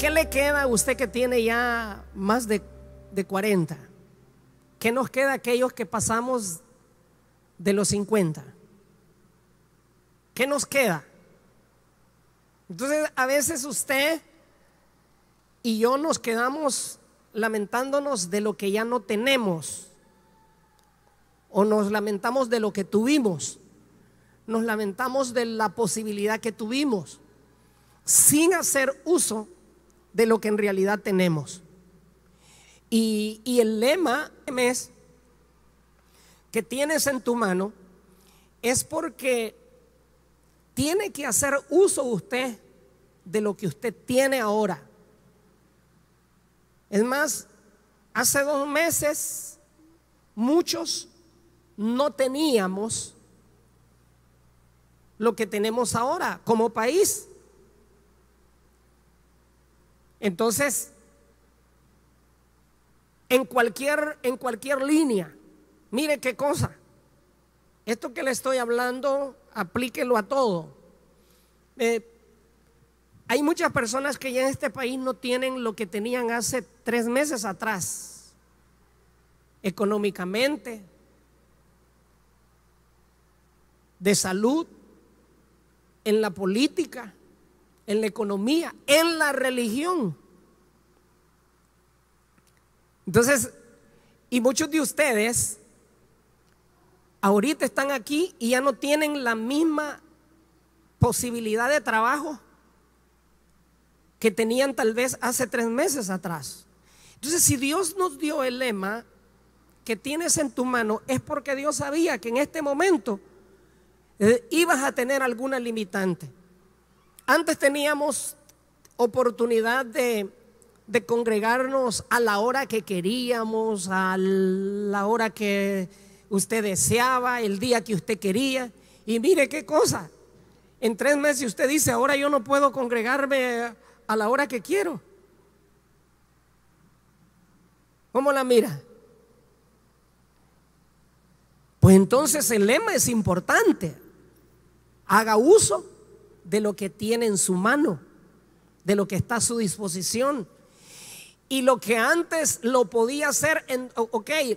¿Qué le queda a usted que tiene ya más de 40? ¿Qué nos queda a aquellos que pasamos de los 50? ¿Qué nos queda? Entonces a veces usted y yo nos quedamos lamentándonos de lo que ya no tenemos, o nos lamentamos de lo que tuvimos, nos lamentamos de la posibilidad que tuvimos, sin hacer uso de lo que en realidad tenemos. Y el lema es que tienes en tu mano es porque tiene que hacer uso usted de lo que usted tiene ahora. Es más, hace 2 meses muchos no teníamos lo que tenemos ahora como país. Entonces, en cualquier línea, mire qué cosa, esto que le estoy hablando, aplíquelo a todo. Hay muchas personas que ya en este país no tienen lo que tenían hace 3 meses atrás, económicamente, de salud, en la política, en la economía, en la religión. Entonces, y muchos de ustedes ahorita están aquí y ya no tienen la misma posibilidad de trabajo que tenían tal vez hace 3 meses atrás. Entonces, si Dios nos dio el lema que tienes en tu mano, es porque Dios sabía que en este momento ibas a tener alguna limitante. Antes teníamos oportunidad de congregarnos a la hora que queríamos, a la hora que usted deseaba, el día que usted quería. Y mire qué cosa, en 3 meses usted dice, ahora yo no puedo congregarme a la hora que quiero. ¿Cómo la mira? Pues entonces el lema es importante. Haga uso de lo que tiene en su mano, de lo que está a su disposición. Y lo que antes lo podía hacer,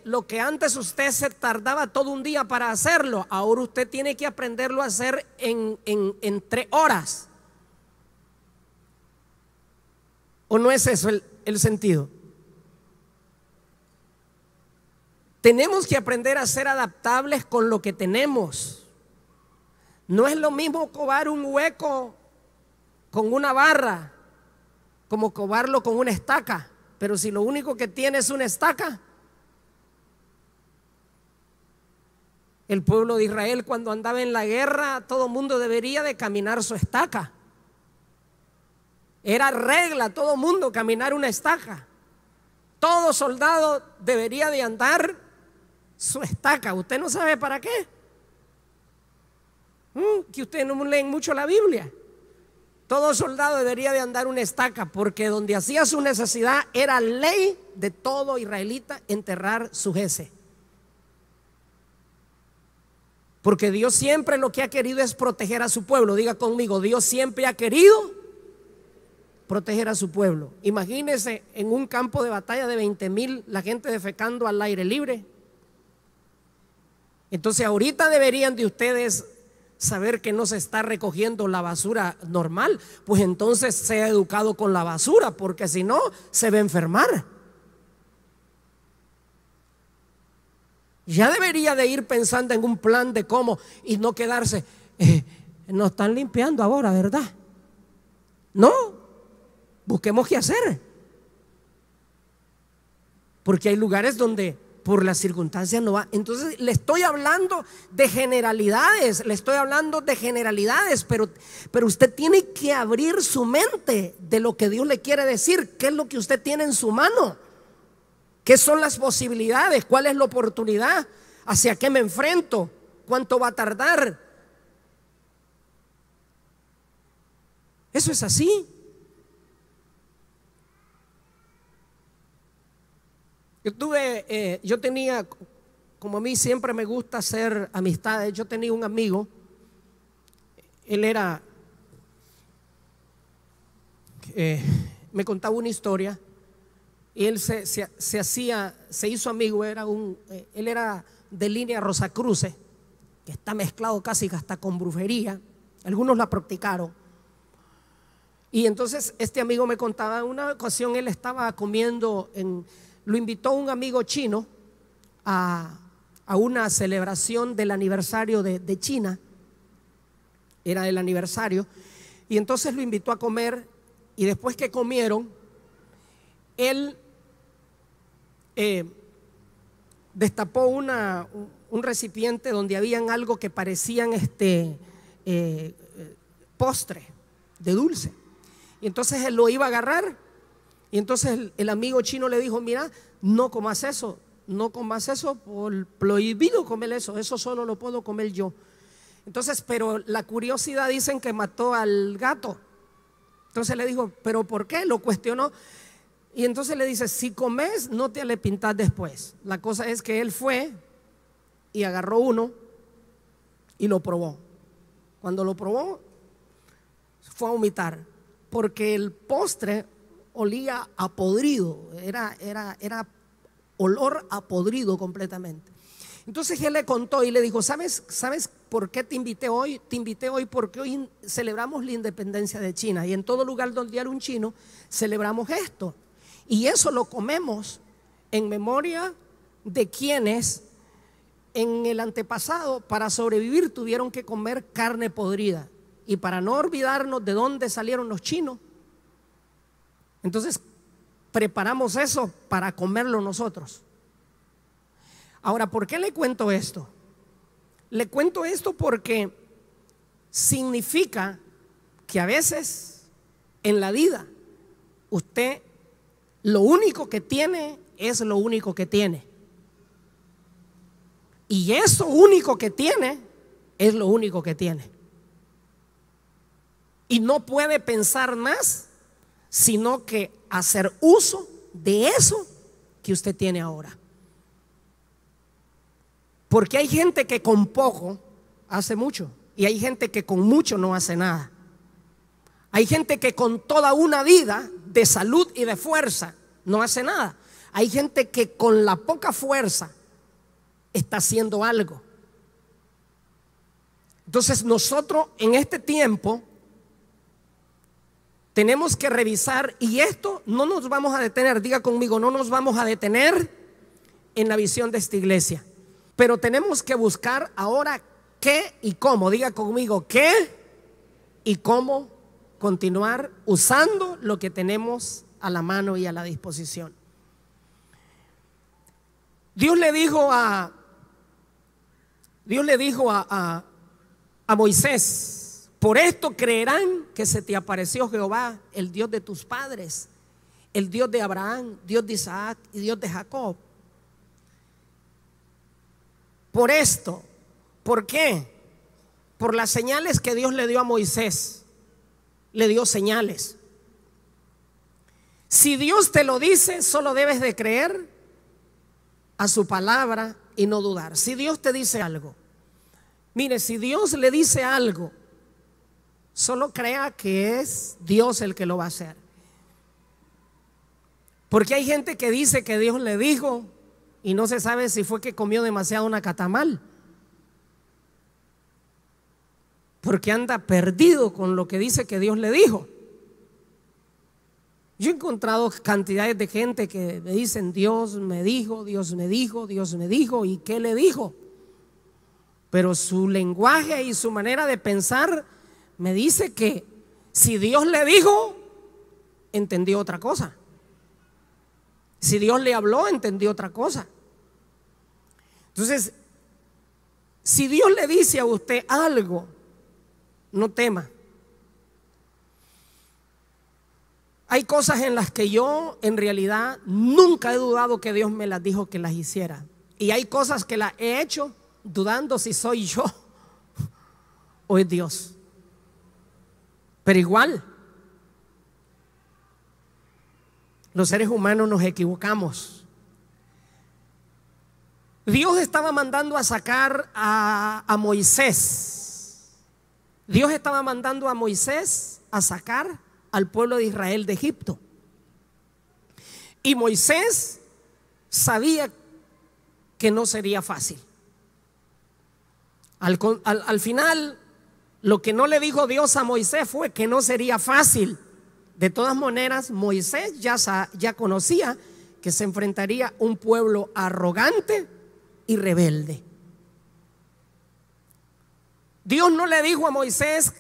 lo que antes usted se tardaba todo un día para hacerlo, ahora usted tiene que aprenderlo a hacer en 3 horas. ¿O no es eso el sentido? Tenemos que aprender a ser adaptables con lo que tenemos. No es lo mismo covar un hueco con una barra como covarlo con una estaca. Pero si lo único que tiene es una estaca, el pueblo de Israel cuando andaba en la guerra, todo el mundo debería de caminar su estaca. Era regla, todo el mundo caminar una estaca. Todo soldado debería de andar su estaca. ¿Usted no sabe para qué? Que ustedes no leen mucho la Biblia. Todo soldado debería de andar una estaca, porque donde hacía su necesidad era ley de todo israelita enterrar su jese. Porque Dios siempre lo que ha querido es proteger a su pueblo. Diga conmigo, Dios siempre ha querido proteger a su pueblo. Imagínense en un campo de batalla de 20,000, la gente defecando al aire libre. Entonces ahorita deberían de ustedes saber que no se está recogiendo la basura normal, pues entonces sea educado con la basura, porque si no se va a enfermar. Ya debería de ir pensando en un plan de cómo y no quedarse, no están limpiando ahora, ¿verdad? No, busquemos qué hacer, porque hay lugares donde por las circunstancias no va. Entonces le estoy hablando de generalidades, pero usted tiene que abrir su mente de lo que Dios le quiere decir. ¿Qué es lo que usted tiene en su mano? ¿Qué son las posibilidades? ¿Cuál es la oportunidad? ¿Hacia qué me enfrento? ¿Cuánto va a tardar? Eso es así. Yo tenía, como a mí siempre me gusta hacer amistades, yo tenía un amigo, él era me contaba una historia y él se hizo amigo, él era de línea Rosacruces, que está mezclado casi hasta con brujería, algunos la practicaron. Y entonces este amigo me contaba, en una ocasión él estaba comiendo, lo invitó un amigo chino a una celebración del aniversario de China, era el aniversario, y entonces lo invitó a comer, y después que comieron, él destapó un recipiente donde habían algo que parecían postre de dulce, y entonces él lo iba a agarrar, y entonces el amigo chino le dijo: mira, no comas eso, por prohibido comer eso solo lo puedo comer yo. Entonces, pero la curiosidad, dicen que mató al gato. Entonces le dijo: ¿pero por qué? Lo cuestionó. Y entonces le dice: si comes, no te arrepentas después. La cosa es que él fue y agarró uno y lo probó. Cuando lo probó, fue a vomitar, porque el postre olía a podrido, era olor a podrido completamente. Entonces él le contó y le dijo: ¿Sabes por qué te invité hoy? Te invité hoy porque hoy celebramos la independencia de China, y en todo lugar donde hay un chino celebramos esto, y eso lo comemos en memoria de quienes en el antepasado, para sobrevivir, tuvieron que comer carne podrida, y para no olvidarnos de dónde salieron los chinos, entonces preparamos eso para comerlo nosotros. Ahora, ¿por qué le cuento esto? Le cuento esto porque significa que a veces en la vida usted lo único que tiene es lo único que tiene, y eso único que tiene es lo único que tiene, y no puede pensar más sino que hacer uso de eso que usted tiene ahora. Porque hay gente que con poco hace mucho, y hay gente que con mucho no hace nada. Hay gente que con toda una vida de salud y de fuerza no hace nada. Hay gente que con la poca fuerza está haciendo algo. Entonces nosotros en este tiempo tenemos que revisar, y esto no nos vamos a detener, diga conmigo, no nos vamos a detener en la visión de esta iglesia, pero tenemos que buscar ahora qué y cómo, diga conmigo, qué y cómo continuar usando lo que tenemos a la mano y a la disposición. Dios le dijo a Moisés: por esto creerán que se te apareció Jehová, el Dios de tus padres, el Dios de Abraham, Dios de Isaac y Dios de Jacob. Por esto, ¿por qué? Por las señales que Dios le dio a Moisés. Le dio señales. Si Dios te lo dice, solo debes de creer a su palabra y no dudar. Si Dios te dice algo, mire, si Dios le dice algo, solo crea que es Dios el que lo va a hacer. Porque hay gente que dice que Dios le dijo y no se sabe si fue que comió demasiado nacatamal, porque anda perdido con lo que dice que Dios le dijo. Yo he encontrado cantidades de gente que me dicen: Dios me dijo, Dios me dijo, Dios me dijo. ¿Y qué le dijo? Pero su lenguaje y su manera de pensar me dice que si Dios le dijo, entendió otra cosa. Si Dios le habló, entendió otra cosa. Entonces, si Dios le dice a usted algo, no tema. Hay cosas en las que yo en realidad nunca he dudado que Dios me las dijo que las hiciera, y hay cosas que las he hecho dudando si soy yo o es Dios. Pero igual, los seres humanos nos equivocamos. Dios estaba mandando a sacar a Moisés. Dios estaba mandando a Moisés a sacar al pueblo de Israel de Egipto. Y Moisés sabía que no sería fácil. Al final, lo que no le dijo Dios a Moisés fue que no sería fácil. De todas maneras, Moisés ya conocía que se enfrentaría a un pueblo arrogante y rebelde. Dios no le dijo a Moisés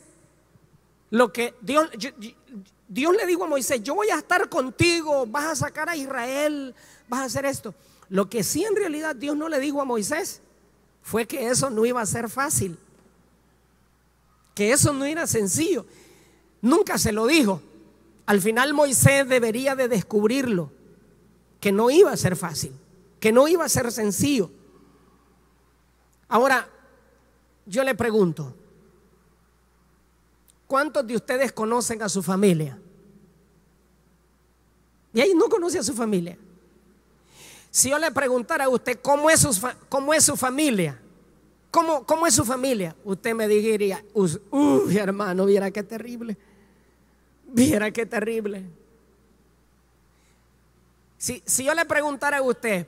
lo que Dios le dijo a Moisés: yo voy a estar contigo, vas a sacar a Israel, vas a hacer esto. Lo que sí en realidad Dios no le dijo a Moisés fue que eso no iba a ser fácil, que eso no era sencillo. Nunca se lo dijo. Al final Moisés debería de descubrirlo, que no iba a ser fácil, que no iba a ser sencillo. Ahora, yo le pregunto, ¿cuántos de ustedes conocen a su familia? Y ahí no conoce a su familia. Si yo le preguntara a usted cómo es su familia, ¿cómo es su familia? Usted me diría: uy, hermano, viera qué terrible. Viera qué terrible. Si yo le preguntara a usted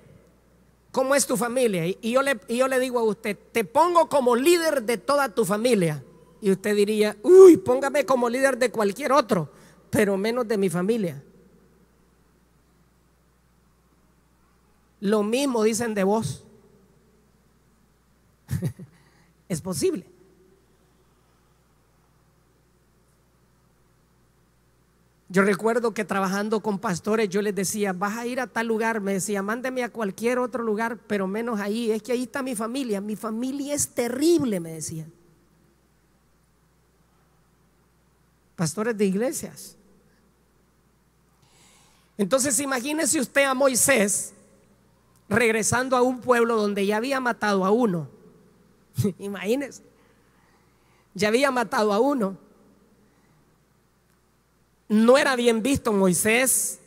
cómo es tu familia, y yo le digo a usted: te pongo como líder de toda tu familia, y usted diría: uy, póngame como líder de cualquier otro, pero menos de mi familia. Lo mismo dicen de vos. Es posible. Yo recuerdo que trabajando con pastores yo les decía: vas a ir a tal lugar, me decía, mándeme a cualquier otro lugar, pero menos ahí, es que ahí está mi familia es terrible, me decían. Pastores de iglesias. Entonces imagínese usted a Moisés regresando a un pueblo donde ya había matado a uno. Imagínese, ya había matado a uno. No era bien visto Moisés,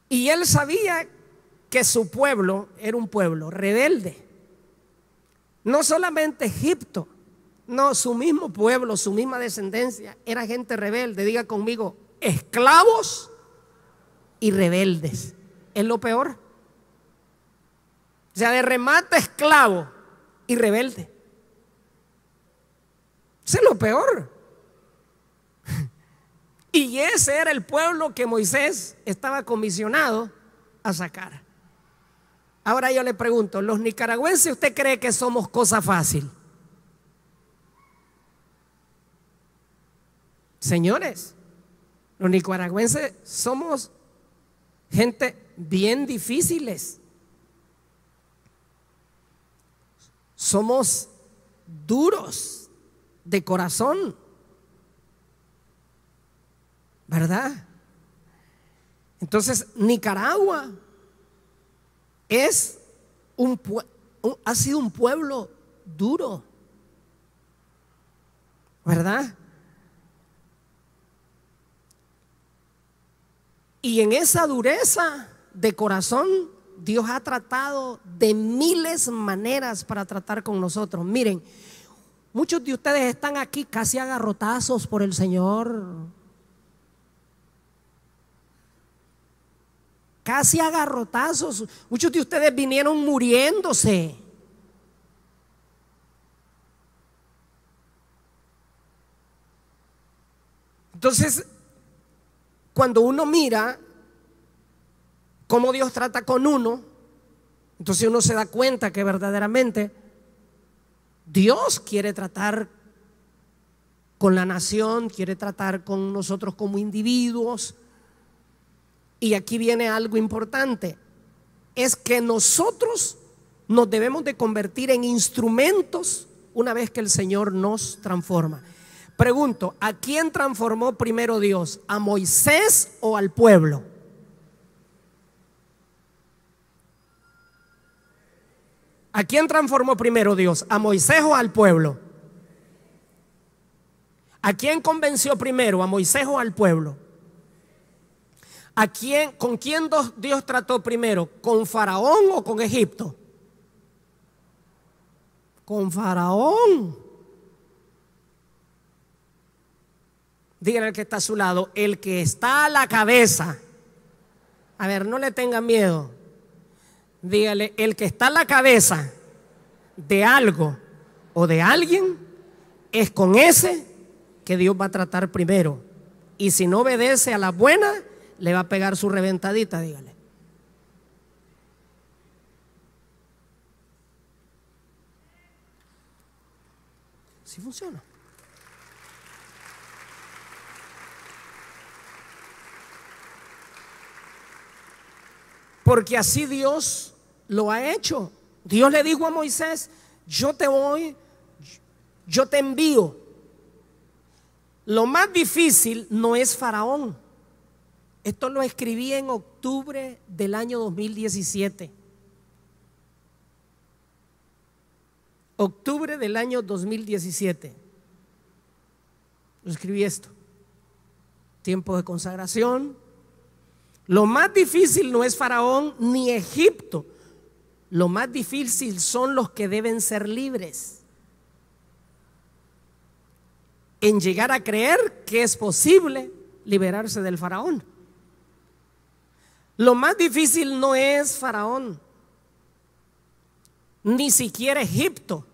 y él sabía que su pueblo era un pueblo rebelde. No solamente Egipto, no, su mismo pueblo, su misma descendencia era gente rebelde. Diga conmigo: esclavos y rebeldes. Es lo peor. O sea, de remate, esclavo y rebelde. Eso es lo peor. Y ese era el pueblo que Moisés estaba comisionado a sacar. Ahora yo le pregunto: ¿los nicaragüenses usted cree que somos cosa fácil? Señores, los nicaragüenses somos gente bien difíciles. Somos duros de corazón, ¿verdad? Entonces Nicaragua ha sido un pueblo duro, ¿verdad? Y en esa dureza de corazón, Dios ha tratado de miles de maneras para tratar con nosotros. Miren, muchos de ustedes están aquí casi a garrotazos por el Señor. Casi a garrotazos. Muchos de ustedes vinieron muriéndose. Entonces, cuando uno mira cómo Dios trata con uno, entonces uno se da cuenta que verdaderamente Dios quiere tratar con la nación, quiere tratar con nosotros como individuos. Y aquí viene algo importante: es que nosotros nos debemos de convertir en instrumentos una vez que el Señor nos transforma. Pregunto: ¿a quién transformó primero Dios? ¿A Moisés o al pueblo? ¿A quién transformó primero Dios? ¿A Moisés o al pueblo? ¿A quién convenció primero? ¿A Moisés o al pueblo? ¿Con quién Dios trató primero? ¿Con Faraón o con Egipto? Con Faraón. Dígale al que está a su lado, el que está a la cabeza. A ver, no le tenga miedo. Dígale, el que está a la cabeza de algo o de alguien, es con ese que Dios va a tratar primero. Y si no obedece a la buena, le va a pegar su reventadita, dígale. Sí funciona. Porque así Dios lo ha hecho. Dios le dijo a Moisés, yo te envío. Lo más difícil no es Faraón. Esto lo escribí en octubre del año 2017. Octubre del año 2017. Lo escribí esto. Tiempo de consagración. Lo más difícil no es Faraón ni Egipto. Lo más difícil son los que deben ser libres en llegar a creer que es posible liberarse del Faraón. Lo más difícil no es Faraón, ni siquiera Egipto.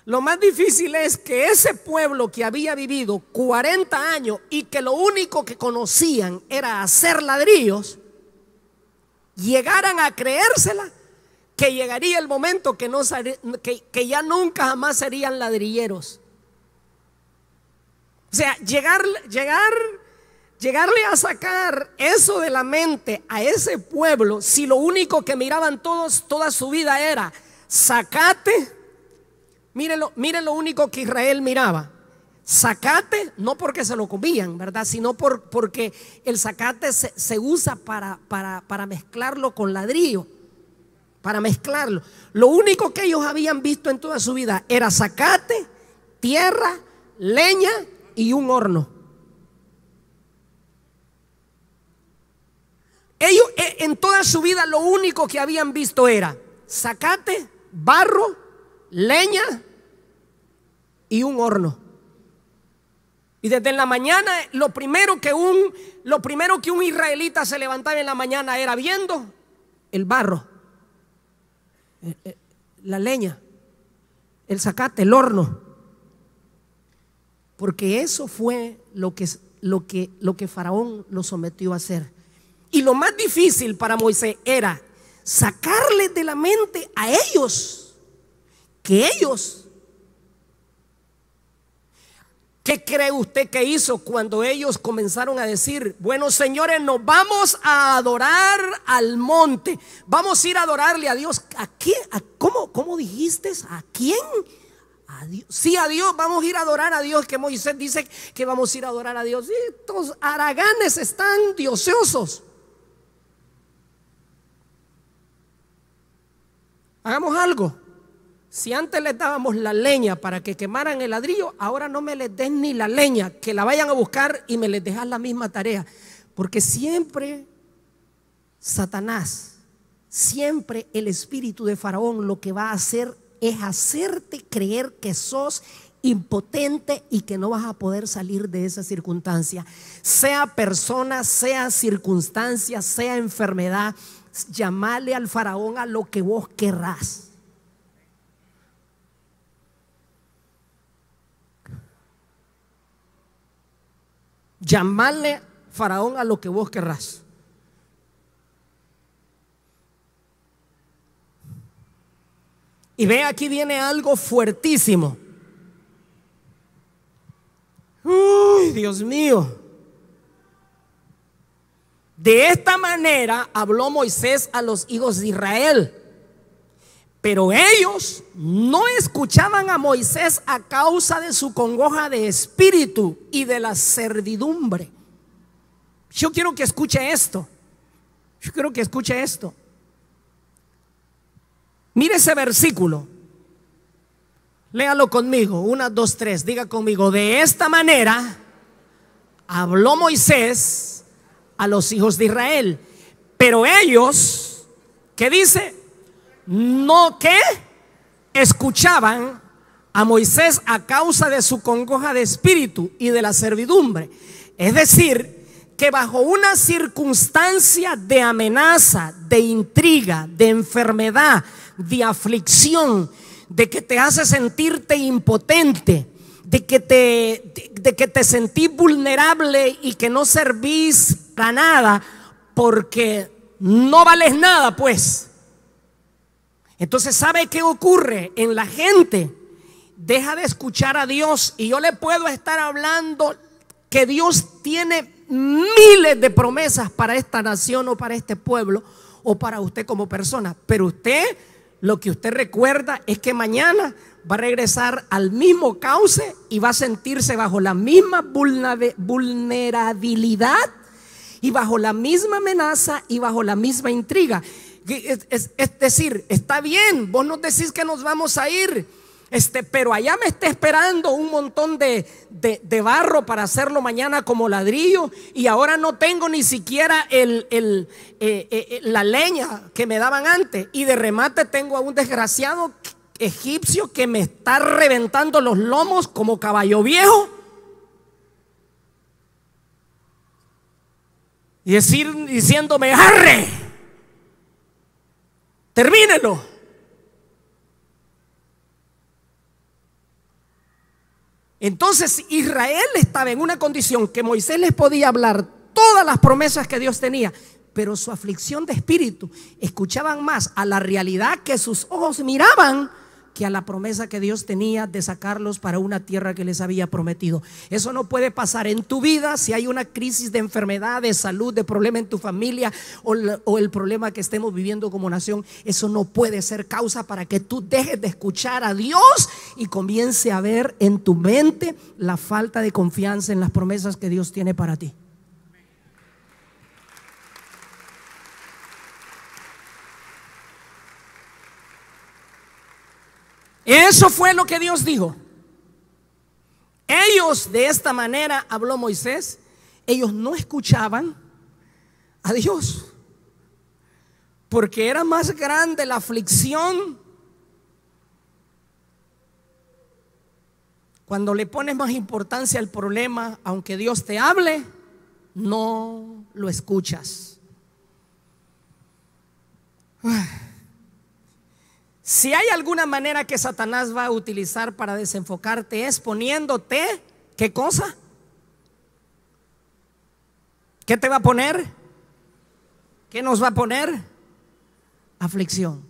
Lo más difícil es que ese pueblo que había vivido 40 años y que lo único que conocían era hacer ladrillos, llegaran a creérsela que llegaría el momento que ya nunca jamás serían ladrilleros. O sea, llegarle a sacar eso de la mente a ese pueblo, si lo único que miraban todos toda su vida era zacate. Miren lo único que Israel miraba: zacate, no porque se lo comían, ¿verdad? Sino porque el zacate se usa para mezclarlo con ladrillo, para mezclarlo. Lo único que ellos habían visto en toda su vida era zacate, tierra, leña y un horno. Ellos en toda su vida lo único que habían visto era zacate, barro, leña y un horno. Y desde la mañana lo primero que un israelita se levantaba en la mañana era viendo el barro, la leña, el zacate, el horno. Porque eso fue lo que Faraón lo sometió a hacer. Y lo más difícil para Moisés era sacarles de la mente a ellos que ¿qué cree usted que hizo cuando ellos comenzaron a decir: bueno, señores, nos vamos a adorar al monte, vamos a ir a adorarle a Dios? ¿A quién? ¿Cómo dijiste? ¿A quién? A Dios. Sí, a Dios, vamos a ir a adorar a Dios, que Moisés dice que vamos a ir a adorar a Dios. Y estos haraganes están dioseosos. Hagamos algo. Si antes les dábamos la leña para que quemaran el ladrillo, ahora no me les den ni la leña, que la vayan a buscar y me les dejan la misma tarea. Porque siempre Satanás, siempre el espíritu de Faraón lo que va a hacer es hacerte creer que sos impotente y que no vas a poder salir de esa circunstancia. Sea persona, sea circunstancia, sea enfermedad, llamale al Faraón a lo que vos querrás. Llamarle Faraón a lo que vos querrás. Y ve, aquí viene algo fuertísimo. Uy, Dios mío. De esta manera habló Moisés a los hijos de Israel, pero ellos no escuchaban a Moisés a causa de su congoja de espíritu y de la servidumbre. Yo quiero que escuche esto. Mire ese versículo. Léalo conmigo. 1, 2, 3. Diga conmigo: de esta manera habló Moisés a los hijos de Israel, pero ellos, ¿qué dice? No que escuchaban a Moisés a causa de su congoja de espíritu y de la servidumbre. Es decir, que bajo una circunstancia de amenaza, de intriga, de enfermedad, de aflicción, de que te hace sentirte impotente, de que te sentís vulnerable y que no servís para nada porque no vales nada, pues. Entonces, ¿sabe qué ocurre en la gente? Deja de escuchar a Dios. Y yo le puedo estar hablando que Dios tiene miles de promesas para esta nación o para este pueblo o para usted como persona, pero usted, lo que usted recuerda es que mañana va a regresar al mismo cauce y va a sentirse bajo la misma vulnerabilidad y bajo la misma amenaza y bajo la misma intriga. Es decir, está bien, vos nos decís que nos vamos a ir, pero allá me está esperando un montón de barro para hacerlo mañana como ladrillo, y ahora no tengo ni siquiera la leña que me daban antes, y de remate tengo a un desgraciado egipcio que me está reventando los lomos como caballo viejo. Y diciéndome: ¡arre! ¡Termínelo! Entonces Israel estaba en una condición que Moisés les podía hablar todas las promesas que Dios tenía, pero su aflicción de espíritu, escuchaban más a la realidad que sus ojos miraban que a la promesa que Dios tenía de sacarlos para una tierra que les había prometido. Eso no puede pasar en tu vida. Si hay una crisis de enfermedad, de salud, de problema en tu familia o el problema que estemos viviendo como nación, eso no puede ser causa para que tú dejes de escuchar a Dios y comience a ver en tu mente la falta de confianza en las promesas que Dios tiene para ti. Eso fue lo que Dios dijo. Ellos, de esta manera habló Moisés, ellos no escuchaban a Dios, porque era más grande la aflicción cuando le pones más importancia al problema. Aunque Dios te hable, no lo escuchas. Si hay alguna manera que Satanás va a utilizar para desenfocarte, es poniéndote, ¿qué cosa? ¿Qué te va a poner? ¿Qué nos va a poner? Aflicción.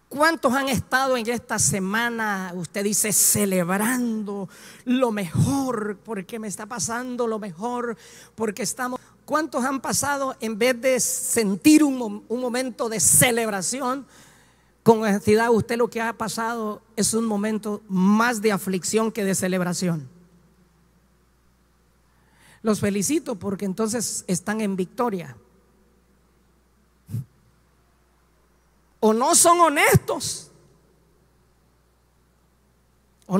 ¿Cuántos han estado en esta semana, usted dice, celebrando lo mejor, porque me está pasando lo mejor, porque estamos? ¿Cuántos han pasado, en vez de sentir un momento de celebración, con honestidad, usted lo que ha pasado es un momento más de aflicción que de celebración? Los felicito, porque entonces están en victoria. O no son honestos, o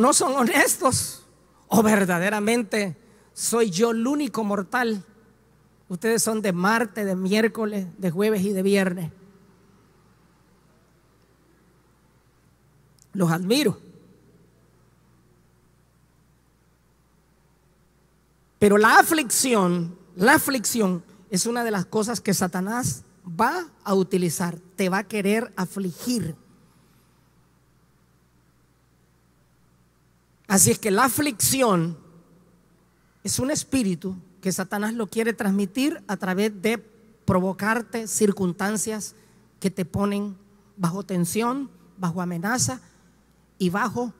verdaderamente soy yo el único mortal. Ustedes son de martes, de miércoles, de jueves y de viernes. Los admiro. Pero la aflicción es una de las cosas que Satanás va a utilizar. Te va a querer afligir. Así es que la aflicción es un espíritu que Satanás lo quiere transmitir a través de provocarte circunstancias que te ponen bajo tensión, bajo amenaza y bajo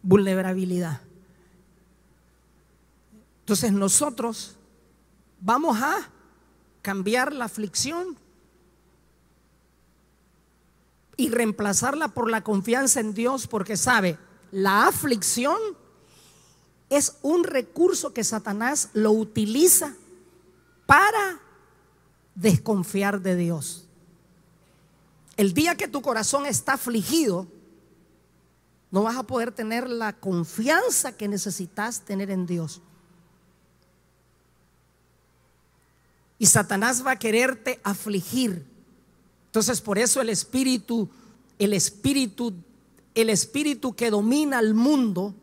vulnerabilidad. Entonces nosotros vamos a cambiar la aflicción y reemplazarla por la confianza en Dios, porque sabe, la aflicción es un recurso que Satanás lo utiliza para desconfiar de Dios. El día que tu corazón está afligido, no vas a poder tener la confianza que necesitas tener en Dios. Y Satanás va a quererte afligir. Entonces, por eso el espíritu el espíritu que domina al mundo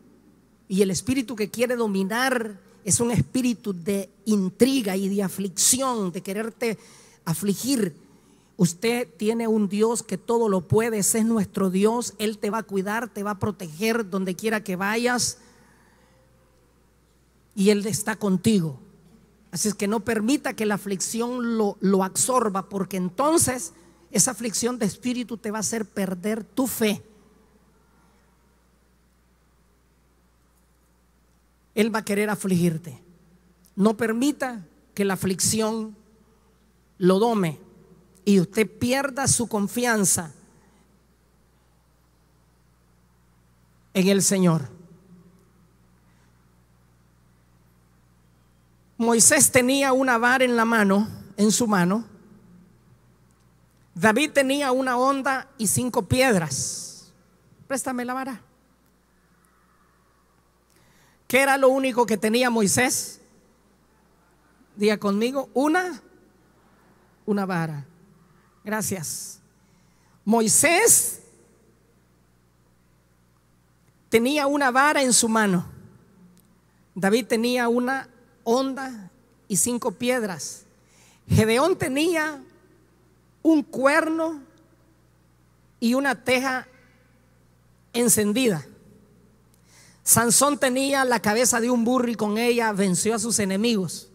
y el espíritu que quiere dominar es un espíritu de intriga y de aflicción, de quererte afligir. Usted tiene un Dios que todo lo puede, ese es nuestro Dios. Él te va a cuidar, te va a proteger donde quiera que vayas y Él está contigo. Así es que no permita que la aflicción lo absorba, porque entonces esa aflicción de espíritu te va a hacer perder tu fe. Él va a querer afligirte. No permita que la aflicción lo dome y usted pierda su confianza en el Señor. Moisés tenía una vara en su mano. David tenía una honda y 5 piedras. Préstame la vara. ¿Qué era lo único que tenía Moisés? Diga conmigo, una vara. Gracias. Moisés tenía una vara en su mano. David tenía una honda y 5 piedras. Gedeón tenía un cuerno y una teja encendida. Sansón tenía la cabeza de un burro y con ella venció a sus enemigos.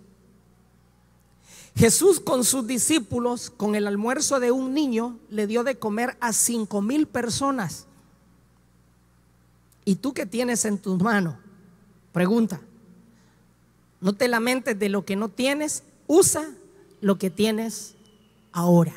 Jesús con sus discípulos, con el almuerzo de un niño, le dio de comer a 5,000 personas. ¿Y tú qué tienes en tus manos? Pregunta. No te lamentes de lo que no tienes, usa lo que tienes ahora.